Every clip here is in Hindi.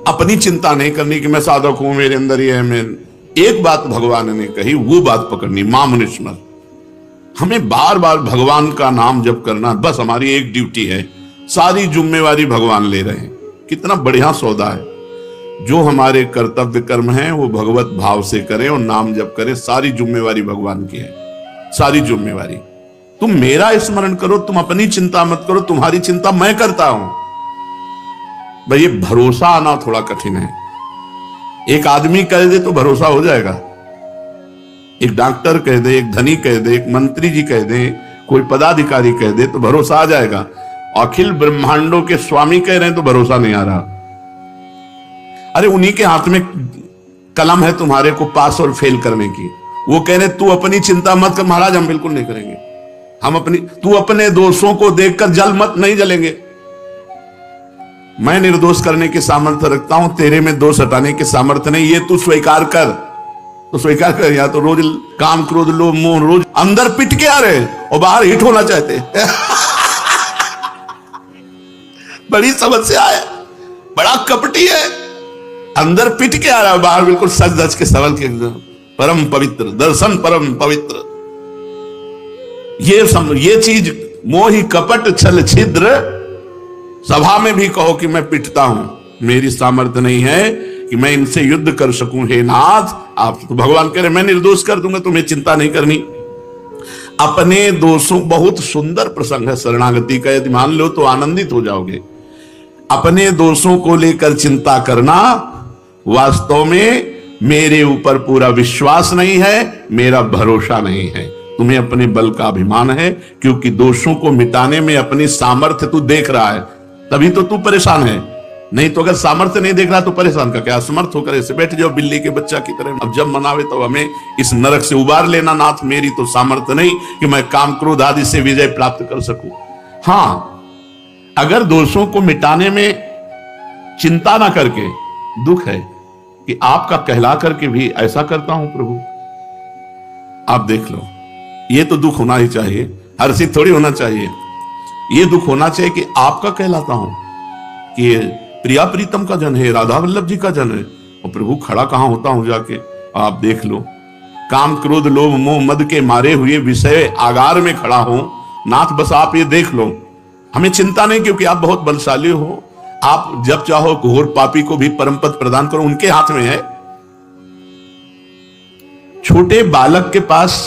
अपनी चिंता नहीं करनी कि मैं साधक हूं, मेरे अंदर ये है। मैं एक बात भगवान ने कही, वो बात पकड़नी, मां मुनिस्मर। हमें बार बार भगवान का नाम जप करना, बस हमारी एक ड्यूटी है। सारी जिम्मेवारी भगवान ले रहे हैं। कितना बढ़िया सौदा है। जो हमारे कर्तव्य कर्म हैं वो भगवत भाव से करें और नाम जप करें। सारी जिम्मेवारी भगवान की है, सारी जिम्मेवारी। तुम मेरा स्मरण करो, तुम अपनी चिंता मत करो, तुम्हारी चिंता मैं करता हूं। भाई ये भरोसा आना थोड़ा कठिन है। एक आदमी कह दे तो भरोसा हो जाएगा। एक डॉक्टर कह दे, एक धनी कह दे, एक मंत्री जी कह दे, कोई पदाधिकारी कह दे तो भरोसा आ जाएगा। अखिल ब्रह्मांडों के स्वामी कह रहे हैं तो भरोसा नहीं आ रहा। अरे उन्हीं के हाथ में कलम है तुम्हारे को पास और फेल करने की। वो कह रहे तू अपनी चिंता मत कर। महाराज हम बिल्कुल नहीं करेंगे। हम अपनी, तू अपने दोषों को देखकर जल मत, नहीं जलेंगे। मैं निर्दोष करने के सामर्थ्य रखता हूं, तेरे में दोष हटाने के सामर्थ्य नहीं। ये तू स्वीकार कर, तो स्वीकार कर। या तो रोज काम क्रोध लोभ मोह, रोज अंदर पिट के आ रहे और बाहर हिट होना चाहते। बड़ी समस्या है, बड़ा कपटी है। अंदर पिट के आ रहा है, बाहर बिल्कुल सच धज के सबल के परम पवित्र दर्शन, परम पवित्र। ये चीज मोहि कपट छल छिद्र। सभा में भी कहो कि मैं पिटता हूं, मेरी सामर्थ्य नहीं है कि मैं इनसे युद्ध कर सकूं। हे नाथ, आप तो भगवान कह रहे मैं निर्दोष कर दूंगा, तुम्हें चिंता नहीं करनी। अपने दोषों, बहुत सुंदर प्रसंग है शरणागति का, यदि मान लो तो आनंदित हो जाओगे। अपने दोषों को लेकर चिंता करना, वास्तव में मेरे ऊपर पूरा विश्वास नहीं है, मेरा भरोसा नहीं है। तुम्हें अपने बल का अभिमान है, क्योंकि दोषों को मिटाने में अपनी सामर्थ्य तू देख रहा है, तभी तो तू परेशान है। नहीं तो अगर सामर्थ्य नहीं देख रहा तो परेशान का क्या। असमर्थ होकर ऐसे बैठ जाओ बिल्ली के बच्चा की तरह। अब जब मनावे तो हमें इस नरक से उबार लेना नाथ। मेरी तो सामर्थ्य नहीं कि मैं काम क्रोध आदि से विजय प्राप्त कर सकूं। हां, अगर दोषों को मिटाने में चिंता ना करके, दुख है कि आपका कहला करके भी ऐसा करता हूं प्रभु, आप देख लो। ये तो दुख होना ही चाहिए, हर्षित थोड़ी होना चाहिए। ये दुख होना चाहिए कि आपका कहलाता हूं कि ये प्रिया प्रीतम का जन है, राधा वल्लभ जी का जन है, और प्रभु खड़ा कहां होता हूं जाके। आप देख लो, काम क्रोध लोभ मोह मद के मारे हुए विषय आगार में खड़ा हूं नाथ। बस आप ये देख लो, हमें चिंता नहीं, क्योंकि आप बहुत बलशाली हो। आप जब चाहो घोर पापी को भी परम पद प्रदान करो, उनके हाथ में है। छोटे बालक के पास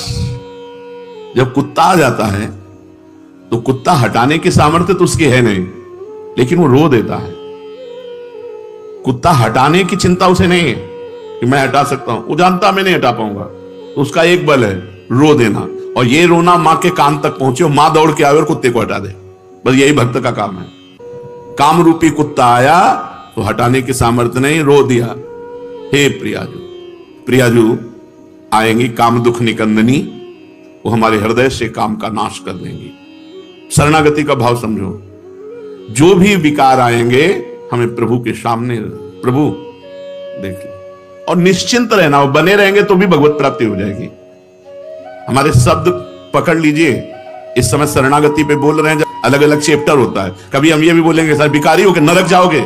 जब कुत्ता आ जाता है तो कुत्ता हटाने की सामर्थ्य तो उसकी है नहीं, लेकिन वो रो देता है। कुत्ता हटाने की चिंता उसे नहीं है कि मैं हटा सकता हूं, वो जानता मैं नहीं हटा पाऊंगा, तो उसका एक बल है रो देना। और ये रोना मां के कान तक पहुंचे और मां दौड़ के आवे और कुत्ते को हटा दे। बस यही भक्त का काम है। काम रूपी कुत्ता आया तो हटाने की सामर्थ्य नहीं, रो दिया। हे प्रियाजू, प्रियाजू आएंगी काम दुख निकंदनी, वो हमारे हृदय से काम का नाश कर देंगी। शरणागति का भाव समझो। जो भी विकार आएंगे हमें प्रभु के सामने, प्रभु देख लो, और निश्चिंत रहना। वो बने रहेंगे तो भी भगवत प्राप्ति हो जाएगी। हमारे शब्द पकड़ लीजिए, इस समय शरणागति पे बोल रहे हैं, अलग अलग चैप्टर होता है। कभी हम ये भी बोलेंगे सर भिखारी होकर नरक जाओगे,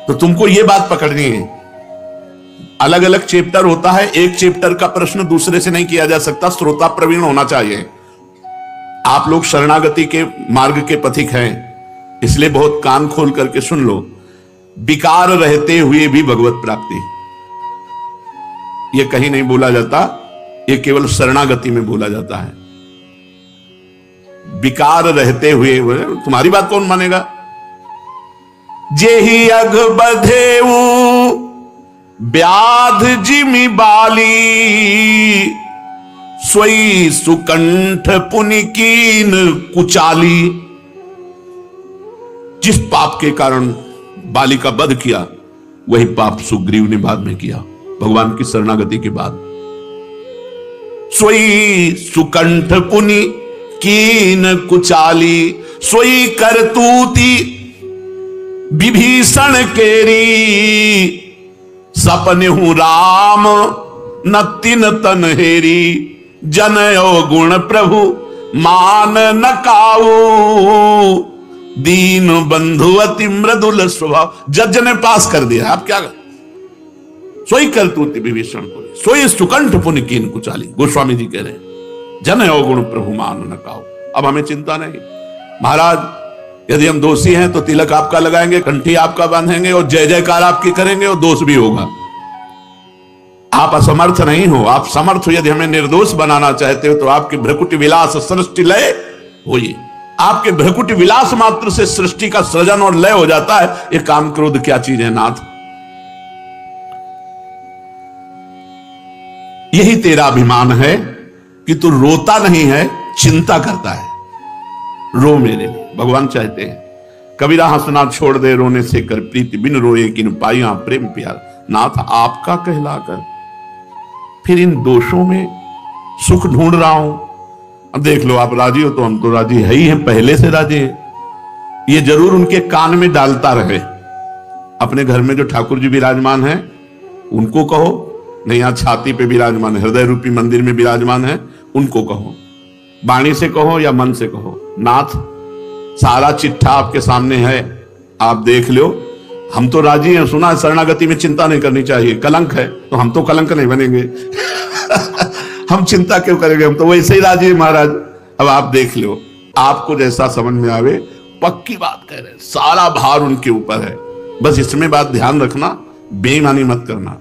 तो तुमको ये बात पकड़नी है। अलग अलग चैप्टर होता है, एक चैप्टर का प्रश्न दूसरे से नहीं किया जा सकता, श्रोता प्रवीण होना चाहिए। आप लोग शरणागति के मार्ग के पथिक हैं, इसलिए बहुत कान खोल करके सुन लो। विकार रहते हुए भी भगवत प्राप्ति, यह कहीं नहीं बोला जाता, यह केवल शरणागति में बोला जाता है। विकार रहते हुए, तुम्हारी बात कौन मानेगा। जेहि अघ बधेऊ व्याध जिमि बाली, सोई सुकंठ पुनि कीन कुचाली। जिस पाप के कारण बाली का वध किया, वही पाप सुग्रीव ने बाद में किया, भगवान की शरणागति के बाद। सोई सुकंठ पुनि कीन कुचाली, सोई करतूती विभीषण केरी। सपने हूं राम न तिन तन हेरी, जनयो गुण प्रभु मान न काऊ। दीन बंधु अति मृदुल स्वभाव। जज ने पास कर दिया, आप क्या सोई करतूत विभीषण को, सोई सुकंठ पुन कीन कुचाली। गोस्वामी जी कह रहे हैं जन अवगुण प्रभु मान न काओ। अब हमें चिंता नहीं। महाराज यदि हम दोषी हैं तो तिलक आपका लगाएंगे, कंठी आपका बांधेंगे और जय जयकार आपकी करेंगे और दोष भी होगा। आप असमर्थ नहीं हो, आप समर्थ हो। यदि हमें निर्दोष बनाना चाहते हो तो आपके भ्रकुटी विलास सृष्टि लय होइए। आपके भ्रकुटी विलास मात्र से सृष्टि का सृजन और लय हो जाता है। ये काम क्रोध क्या चीज है नाथ? यही तेरा अभिमान है कि तू रोता नहीं है, चिंता करता है। रो मेरे लिए, भगवान चाहते हैं। कबीरा हंसना छोड़ दे रोने से कर प्रीति, बिन रोए किन पाइया प्रेम प्यार। नाथ आपका कहलाकर फिर इन दोषों में सुख ढूंढ रहा हूं। अब देख लो, आप राजी हो तो हम तो राजी है ही हैं, पहले से राजी हैं। ये जरूर उनके कान में डालता रहे। अपने घर में जो ठाकुर जी विराजमान हैं उनको कहो, नहीं यहाँ छाती पे विराजमान है, हृदय रूपी मंदिर में विराजमान है, उनको कहो। वाणी से कहो या मन से कहो, नाथ सारा चिट्ठा आपके सामने है, आप देख लो। हम तो राजी हैं। सुना है शरणागति में चिंता नहीं करनी चाहिए, कलंक है, तो हम तो कलंक नहीं बनेंगे। हम चिंता क्यों करेंगे, हम तो वैसे ही राजी हैं महाराज। अब आप देख लो, आपको जैसा समझ में आवे। पक्की बात कह रहे हैं, सारा भार उनके ऊपर है। बस इसमें बात ध्यान रखना, बेईमानी मत करना।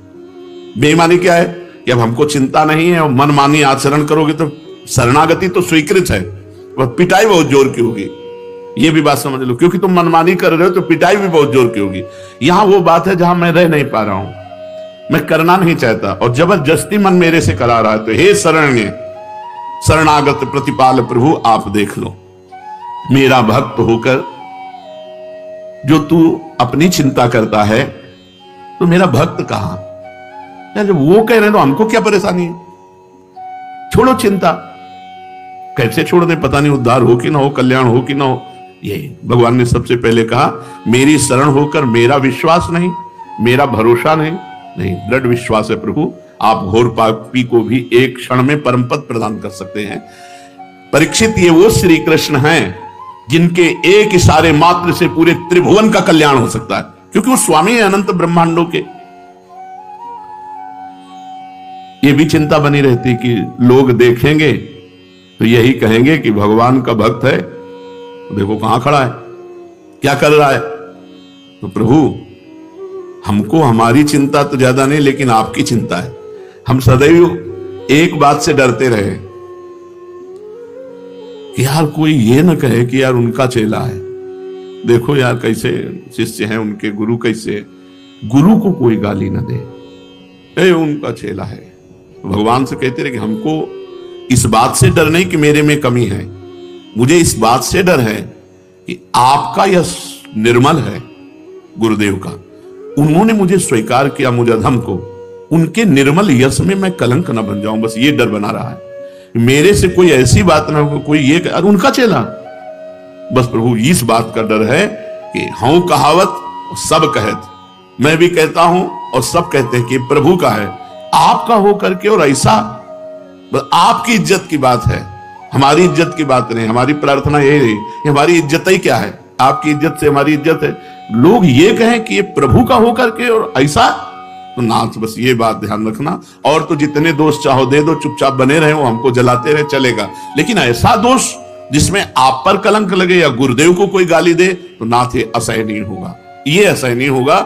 बेईमानी क्या है कि अब हमको चिंता नहीं है और मनमानी आचरण करोगे तो शरणागति तो स्वीकृत है, वह पिटाई बहुत जोर की होगी। ये भी बात समझ लो, क्योंकि तुम मनमानी कर रहे हो तो पिटाई भी बहुत जोर की होगी। यहां वो बात है जहां मैं रह नहीं पा रहा हूं, मैं करना नहीं चाहता और जबरदस्ती मन मेरे से करा रहा है। तो हे शरण्य शरणागत प्रतिपाल प्रभु, आप देख लो, मेरा भक्त होकर जो तू अपनी चिंता करता है तो मेरा भक्त कहां? या जब वो कह रहे हैं तो हमको क्या परेशानी है? छोड़ो चिंता। कैसे छोड़ दे पता नहीं, उद्धार हो कि ना हो, कल्याण हो कि ना हो। यही भगवान ने सबसे पहले कहा, मेरी शरण होकर मेरा विश्वास नहीं, मेरा भरोसा नहीं, दृढ़ विश्वास है प्रभु। आप घोर पापी को भी एक क्षण में परम पद प्रदान कर सकते हैं। परीक्षित, ये वो श्री कृष्ण हैं जिनके एक इशारे मात्र से पूरे त्रिभुवन का कल्याण हो सकता है, क्योंकि वो स्वामी है अनंत ब्रह्मांडों के। ये भी चिंता बनी रहती कि लोग देखेंगे तो यही कहेंगे कि भगवान का भक्त है, देखो कहां खड़ा है, क्या कर रहा है। तो प्रभु, हमको हमारी चिंता तो ज्यादा नहीं, लेकिन आपकी चिंता है। हम सदैव एक बात से डरते रहे कि यार कोई ये ना कहे कि यार उनका चेला है, देखो यार कैसे शिष्य हैं उनके, गुरु कैसे, गुरु को कोई गाली ना दे, उनका चेला है। भगवान से कहते रहे कि हमको इस बात से डर नहीं कि मेरे में कमी है, मुझे इस बात से डर है कि आपका यश निर्मल है, गुरुदेव का। उन्होंने मुझे स्वीकार किया, मुझे अधम को, उनके निर्मल यश में मैं कलंक न बन जाऊं, बस ये डर बना रहा है। मेरे से कोई ऐसी बात ना हो, कोई ये अरे उनका चेला, बस प्रभु इस बात का डर है कि हूं कहावत सब कहत, मैं भी कहता हूं और सब कहते हैं कि प्रभु का है, आपका हो करके और ऐसा, बस आपकी इज्जत की बात है, हमारी इज्जत की बात नहीं। हमारी प्रार्थना यही रही, हमारी इज्जत ही क्या है, आपकी इज्जत से हमारी इज्जत है। लोग ये कहें कि ये प्रभु का हो करके और ऐसा, तो नाथ बस ये बात ध्यान रखना। और तो जितने दोष चाहो दे दो, चुपचाप बने रहे हो, हमको जलाते रहे, चलेगा। लेकिन ऐसा दोष जिसमें आप पर कलंक लगे या गुरुदेव को कोई गाली दे, तो नाथ ये असह्य नहीं होगा, ये असह्य नहीं होगा।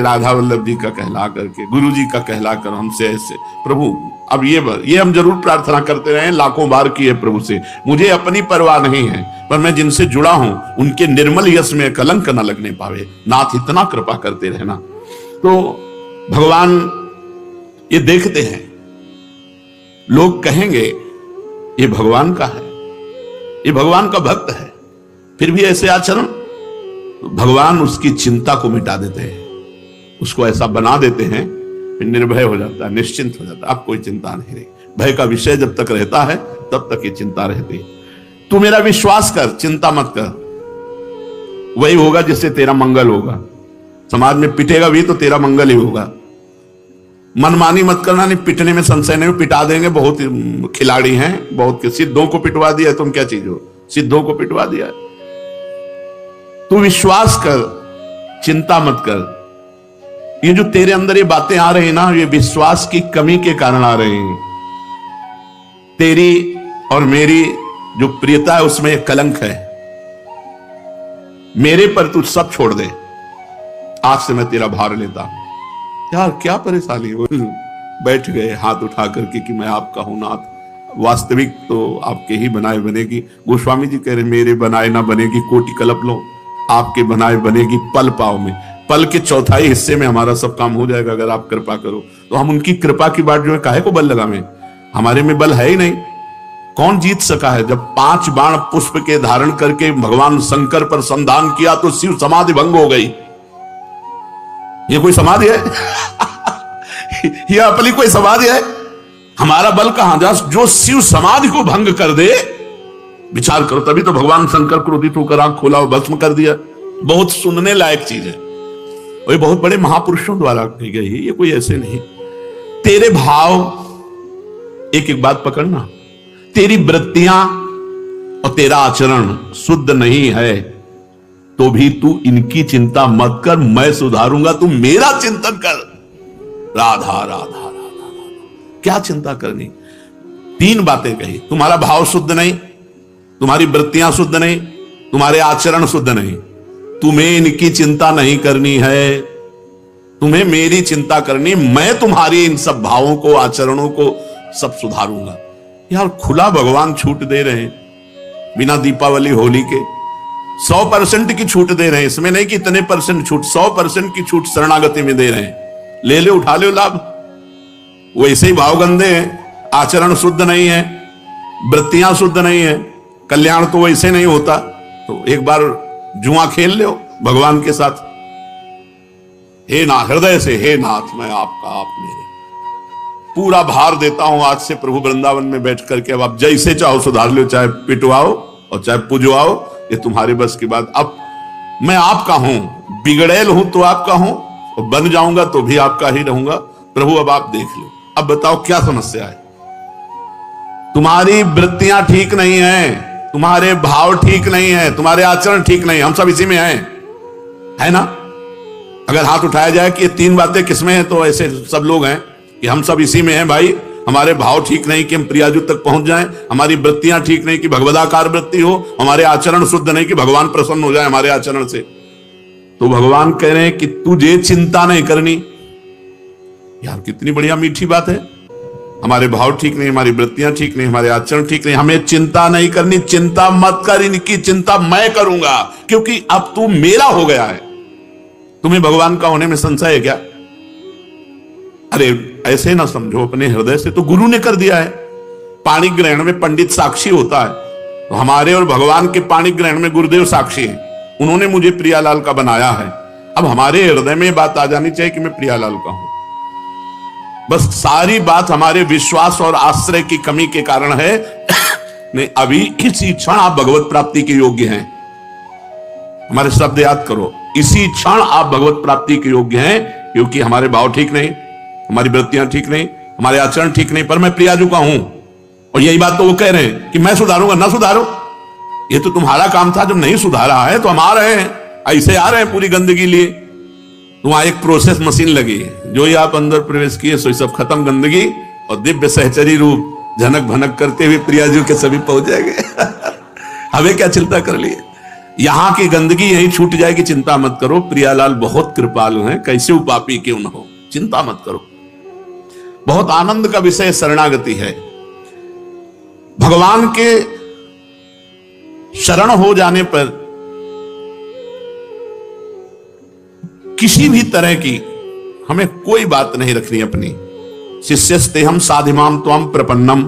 राधा वल्लभ जी का कहला करके, गुरु जी का कहला कर हमसे ऐसे, प्रभु अब ये हम जरूर प्रार्थना करते रहे, लाखों बार की है प्रभु से, मुझे अपनी परवाह नहीं है, पर मैं जिनसे जुड़ा हूं उनके निर्मल यश में कलंक न लगने पावे। नाथ इतना कृपा करते रहना। तो भगवान ये देखते हैं, लोग कहेंगे ये भगवान का है, ये भगवान का भक्त है, फिर भी ऐसे आचरण, भगवान उसकी चिंता को मिटा देते हैं, उसको ऐसा बना देते हैं, फिर निर्भय हो जाता है, निश्चिंत हो जाता है। अब कोई चिंता नहीं रही। भय का विषय जब तक रहता है तब तक ये चिंता रहती है। तू मेरा विश्वास कर, चिंता मत कर, वही होगा जिससे तेरा मंगल होगा। समाज में पिटेगा भी तो तेरा मंगल ही होगा। मनमानी मत करना, नहीं पिटने में संशय नहीं, पिटा देंगे, बहुत खिलाड़ी हैं, बहुत सिद्धों को पिटवा दिया, तुम क्या चीज हो, सिद्धों को पिटवा दिया। तू विश्वास कर, चिंता मत कर। ये जो तेरे अंदर ये बातें आ रही ना, ये विश्वास की कमी के कारण आ रही हैं। तेरी और मेरी जो प्रियता है उसमें एक कलंक है। मेरे पर तू सब छोड़ दे, आज से मैं तेरा भार लेता हूं। यार क्या परेशानी हो, बैठ गए हाथ उठा करके कि मैं आपका हूं नाथ। वास्तविक तो आपके ही बनाए बनेगी। गोस्वामी जी कह रहे मेरे बनाए ना बनेगी कोटि कल्प लो, आपके बनाए बनेगी पल पाव में। पल के चौथाई हिस्से में हमारा सब काम हो जाएगा अगर आप कृपा करो तो। हम उनकी कृपा की बात जो है काहे को बल लगावें, हमारे में बल है ही नहीं। कौन जीत सका है? जब 5 बाण पुष्प के धारण करके भगवान शंकर पर संधान किया तो शिव समाधि भंग हो गई। ये कोई समाधि है? यह अपनी कोई समाधि है? हमारा बल कहां जा? जो शिव समाधि को भंग कर दे, विचार करो। तभी तो भगवान शंकर क्रोधित होकर आंख खोला और भस्म कर दिया। बहुत सुनने लायक चीज है और ये बहुत बड़े महापुरुषों द्वारा कही गई है, ये कोई ऐसे नहीं। तेरे भाव, एक एक बात पकड़ना, तेरी वृत्तियां और तेरा आचरण शुद्ध नहीं है तो भी तू इनकी चिंता मत कर, मैं सुधारूंगा, तू मेरा चिंतन कर। राधा राधा राधा राधा, क्या चिंता करनी? 3 बातें कही। तुम्हारा भाव शुद्ध नहीं, तुम्हारी वृत्तियां शुद्ध नहीं, तुम्हारे आचरण शुद्ध नहीं, तुम्हें इनकी चिंता नहीं करनी है, तुम्हें मेरी चिंता करनी। मैं तुम्हारी इन सब भावों को, आचरणों को सब सुधारूंगा। यार खुला भगवान छूट दे रहे हैं, बिना दीपावली होली के 100% की छूट दे रहे हैं। इसमें नहीं कि इतने परसेंट छूट, 100% की छूट शरणागति में दे रहे हैं। ले लो, उठा लो लाभ। वैसे ही भाव गंदे हैं, आचरण शुद्ध नहीं है, वृत्तियां शुद्ध नहीं है, कल्याण तो वैसे नहीं होता। तो एक बार जुआ खेल लो भगवान के साथ। हे नाथ, हृदय से हे नाथ, मैं आपका, आप मेरे, पूरा भार देता हूं आज से प्रभु वृंदावन में बैठ करके। अब आप जैसे चाहो सुधार लो, चाहे पिटवाओ और चाहे पुजवाओ, ये तुम्हारे बस की बात। अब मैं आपका हूं, बिगड़ेल हूं तो आपका हूं, और बन जाऊंगा तो भी आपका ही रहूंगा। प्रभु अब आप देख लो, अब बताओ क्या समस्या है? तुम्हारी वृत्तियां ठीक नहीं है, तुम्हारे भाव ठीक नहीं है, तुम्हारे आचरण ठीक नहीं। हम सब इसी में हैं, है ना? अगर हाथ उठाया जाए कि ये 3 बातें किसमें हैं, तो ऐसे सब लोग हैं कि हम सब इसी में हैं भाई। हमारे भाव ठीक नहीं कि हम प्रियाजू तक पहुंच जाएं, हमारी वृत्तियां ठीक नहीं कि भगवदाकार वृत्ति हो, हमारे आचरण शुद्ध नहीं कि भगवान प्रसन्न हो जाए हमारे आचरण से। तो भगवान कह रहे हैं कि तुझे चिंता नहीं करनी। यार कितनी बढ़िया मीठी बात है। हमारे भाव ठीक नहीं, हमारी वृत्तियां ठीक नहीं, हमारे आचरण ठीक नहीं, हमें चिंता नहीं करनी। चिंता मत कर, इनकी चिंता मैं करूंगा, क्योंकि अब तू मेरा हो गया है। तुम्हें भगवान का होने में संशय है क्या? अरे ऐसे ना समझो, अपने हृदय से तो गुरु ने कर दिया है। पाणी ग्रहण में पंडित साक्षी होता है, तो हमारे और भगवान के पाणी ग्रहण में गुरुदेव साक्षी हैं। उन्होंने मुझे प्रियालाल का बनाया है। अब हमारे हृदय में बात आ जानी चाहिए कि मैं प्रियालाल का हूं। बस सारी बात हमारे विश्वास और आश्रय की कमी के कारण है। नहीं, अभी इसी क्षण आप भगवत प्राप्ति के योग्य हैं। हमारे शब्द याद करो, इसी क्षण आप भगवत प्राप्ति के योग्य हैं, क्योंकि हमारे भाव ठीक नहीं, हमारी वृत्तियां ठीक नहीं, हमारे आचरण ठीक नहीं, पर मैं प्रियाजू का हूं। और यही बात तो वो कह रहे हैं कि मैं सुधारूंगा। ना सुधारो, ये तो तुम्हारा काम था। जब नहीं सुधारा है तो हम आ रहे हैं, ऐसे आ रहे हैं पूरी गंदगी लिए। तो वहां एक प्रोसेस मशीन लगी है, जो ही आप अंदर प्रवेश किए सो सब खत्म गंदगी, और दिव्य सहचरी रूप झनक भनक करते हुए प्रियाजू के सभी पहुंच जाएंगे। हमें क्या चिंता कर लिए? यहां की गंदगी यही छूट जाएगी, चिंता मत करो। प्रियालाल बहुत कृपालु हैं, कैसे उपापी क्यों न हो, चिंता मत करो। बहुत आनंद का विषय शरणागति है। भगवान के शरण हो जाने पर किसी भी तरह की हमें कोई बात नहीं रखनी अपनी। शिष्यस्तेहम साधिमाम त्वम प्रपन्नम।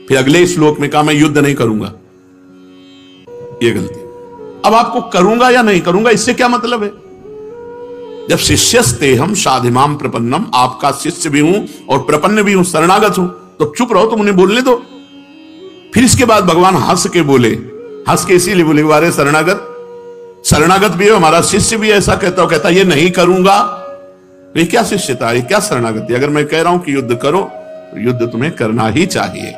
फिर अगले श्लोक में कहा मैं युद्ध नहीं करूंगा, ये गलती। अब आपको करूंगा या नहीं करूंगा इससे क्या मतलब है? जब शिष्यस्तेहम साधिमाम प्रपन्नम, आपका शिष्य भी हूं और प्रपन्न भी हूं, शरणागत हूं, तो चुप रहो, तुम उन्हें बोलने दो। फिर इसके बाद भगवान हंस के बोले, हंस के इसीलिए बोले वारे शरणागत भी है, हमारा शिष्य भी ऐसा कहता हो, कहता ये नहीं करूंगा। ये क्या शिष्यता, ये क्या शरणागति? अगर मैं कह रहा हूं कि युद्ध करो तो युद्ध तुम्हें करना ही चाहिए।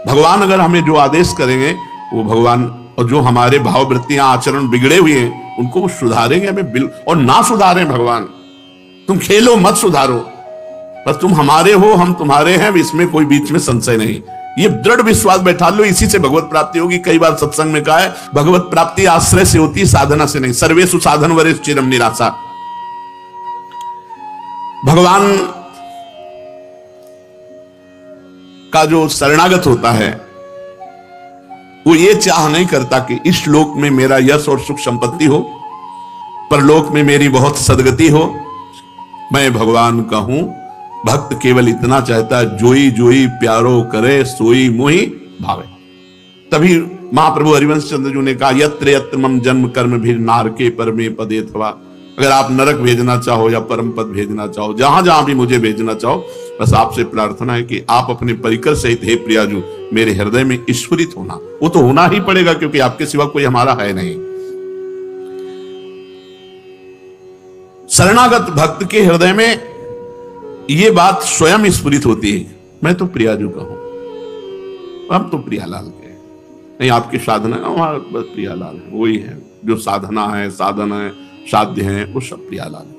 भगवान अगर हमें जो आदेश करेंगे वो भगवान और जो हमारे भाव वृत्तियां आचरण बिगड़े हुए हैं उनको वो सुधारेंगे हमें, और ना सुधारें भगवान, तुम खेलो मत सुधारो, बस तुम हमारे हो हम तुम्हारे हैं, इसमें कोई बीच में संशय नहीं। ये दृढ़ विश्वास बैठा लो, इसी से भगवत प्राप्ति होगी। कई बार सत्संग में कहा है भगवत प्राप्ति आश्रय से होती है, साधना से नहीं। सर्वेषु साधन वरेषु चिरम निराशा। भगवान का जो शरणागत होता है वो ये चाह नहीं करता कि इस लोक में मेरा यश और सुख संपत्ति हो, परलोक में मेरी बहुत सदगति हो। मैं भगवान का हूं। भक्त केवल इतना चाहता है, जोई जोई प्यारो करे सोई मोहि भावे। तभी महाप्रभु हरिवंश चंद्र जी ने कहा, यत्र यत्र मम जन्म कर्म भी नारके परमे पदे थवा। अगर आप नरक भेजना चाहो या परम पद भेजना चाहो, जहां जहां भी मुझे भेजना चाहो, बस आपसे प्रार्थना है कि आप अपने परिकर सहित हे प्रियाजू मेरे हृदय में ईश्वरित होना। वो तो होना ही पड़ेगा, क्योंकि आपके सिवा कोई हमारा है नहीं। शरणागत भक्त के हृदय में ये बात स्वयं स्फुरित होती है, मैं तो प्रियाजू का हूं, हम तो प्रियालाल के नहीं। आपकी साधना हमारा बस प्रियालाल है, वही है जो साधना है, साधन है, साध्य है, वो सब प्रियालाल है।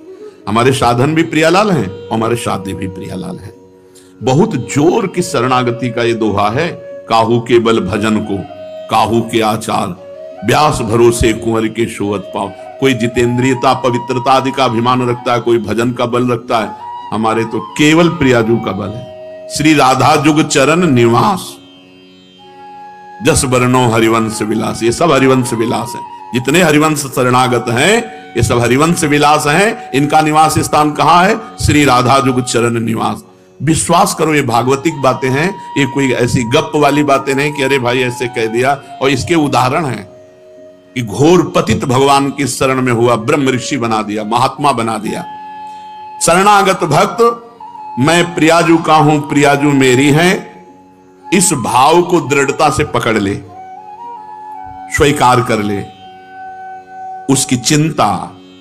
हमारे साधन भी प्रियालाल हैं, हमारे साध्य भी प्रियालाल हैं। बहुत जोर की शरणागति का ये दोहा है, काहू के बल भजन को काहू के आचार, व्यास भरोसे कुंवर के सोवत पाओ। कोई जितेंद्रियता पवित्रता आदि का अभिमान रखता है, कोई भजन का बल रखता है, हमारे तो केवल प्रियाजू का बल है। श्री राधा जुग चरण निवास, जस वर्णो हरिवंश विलास। ये सब हरिवंश विलास है। जितने हरिवंश शरणागत हैं ये सब हरिवंश विलास हैं। इनका निवास स्थान कहां है? श्री राधा जुग चरण निवास। विश्वास करो ये भागवतिक बातें हैं, ये कोई ऐसी गप वाली बातें नहीं कि अरे भाई ऐसे कह दिया। और इसके उदाहरण हैं कि घोर पतित भगवान की शरण में हुआ, ब्रह्म ऋषि बना दिया, महात्मा बना दिया। शरणागत भक्त मैं प्रियाजू का हूं, प्रियाजू मेरी है, इस भाव को दृढ़ता से पकड़ ले, स्वीकार कर ले। उसकी चिंता,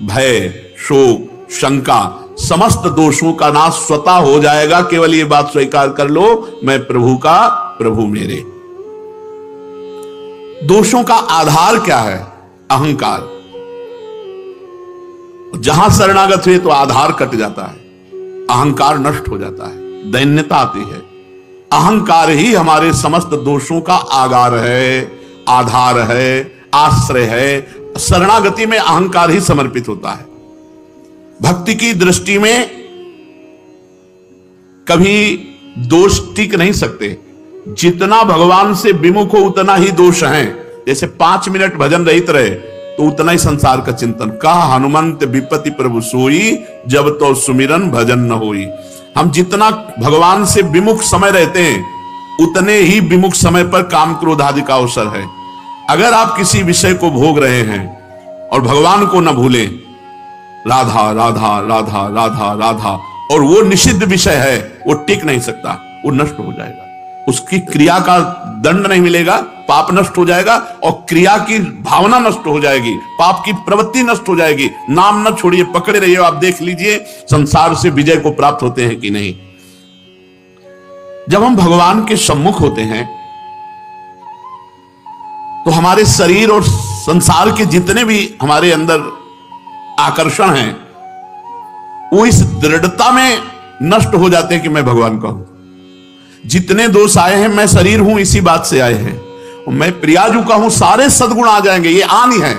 भय, शोक, शंका, समस्त दोषों का नाश स्वतः हो जाएगा। केवल ये बात स्वीकार कर लो, मैं प्रभु का, प्रभु मेरे। दोषों का आधार क्या है? अहंकार। जहां शरणागत हुए तो आधार कट जाता है, अहंकार नष्ट हो जाता है, दैन्यता आती है। अहंकार ही हमारे समस्त दोषों का आगार है, आधार है, आश्रय है। शरणागति में अहंकार ही समर्पित होता है। भक्ति की दृष्टि में कभी दोष टिक नहीं सकते। जितना भगवान से विमुख हो उतना ही दोष है। जैसे 5 मिनट भजन रहित रहे तो उतना ही संसार का चिंतन। कहा हनुमंत विपत्ति प्रभु सोई, जब तो सुमिरन भजन न होई। हम जितना भगवान से विमुख समय रहते हैं उतने ही विमुख समय पर काम क्रोध आदि का अवसर है। अगर आप किसी विषय को भोग रहे हैं और भगवान को न भूलें, राधा राधा राधा राधा राधा, और वो निषिद्ध विषय है, वो टिक नहीं सकता, वो नष्ट हो जाएगा। उसकी क्रिया का दंड नहीं मिलेगा, पाप नष्ट हो जाएगा और क्रिया की भावना नष्ट हो जाएगी, पाप की प्रवृत्ति नष्ट हो जाएगी। नाम न छोड़िए, पकड़े रहिए। आप देख लीजिए संसार से विजय को प्राप्त होते हैं कि नहीं। जब हम भगवान के सम्मुख होते हैं तो हमारे शरीर और संसार के जितने भी हमारे अंदर आकर्षण हैं वो इस दृढ़ता में नष्ट हो जाते हैं कि मैं भगवान का हूं। जितने दोष आए हैं मैं शरीर हूं इसी बात से आए हैं, और मैं प्रियाजू का हूं सारे सद्गुण आ जाएंगे। ये आन ही है,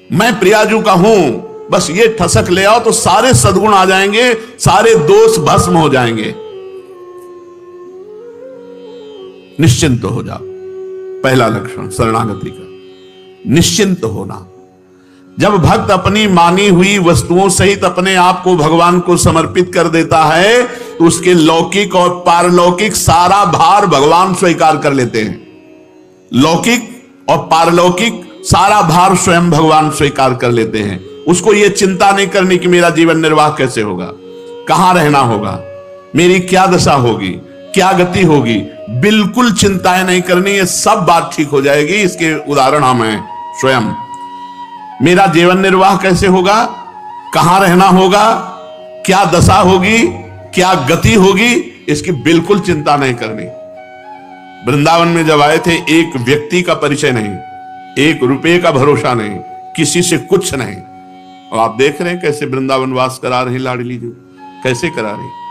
मैं प्रियाजू का हूं, बस ये ठसक ले आओ तो सारे सद्गुण आ जाएंगे, सारे दोष भस्म हो जाएंगे। निश्चिंत हो जाओ। पहला लक्षण शरणागति का, निश्चिंत होना। जब भक्त अपनी मानी हुई वस्तुओं सहित अपने आप को भगवान को समर्पित कर देता है तो उसके लौकिक और पारलौकिक सारा भार भगवान स्वीकार कर लेते हैं। लौकिक और पारलौकिक सारा भार स्वयं भगवान स्वीकार कर लेते हैं। उसको यह चिंता नहीं करनी कि मेरा जीवन निर्वाह कैसे होगा, कहां रहना होगा, मेरी क्या दशा होगी, क्या गति होगी। बिल्कुल चिंताएं नहीं करनी, ये सब बात ठीक हो जाएगी। इसके उदाहरण हम हैं स्वयं। मेरा जीवन निर्वाह कैसे होगा, कहां रहना होगा, क्या दशा होगी, क्या गति होगी, इसकी बिल्कुल चिंता नहीं करनी। वृंदावन में जब आए थे, एक व्यक्ति का परिचय नहीं, 1 रुपये का भरोसा नहीं, किसी से कुछ नहीं। और आप देख रहे हैं कैसे वृंदावन वास करा रहे हैं लाडली जी, कैसे करा रहे हैं।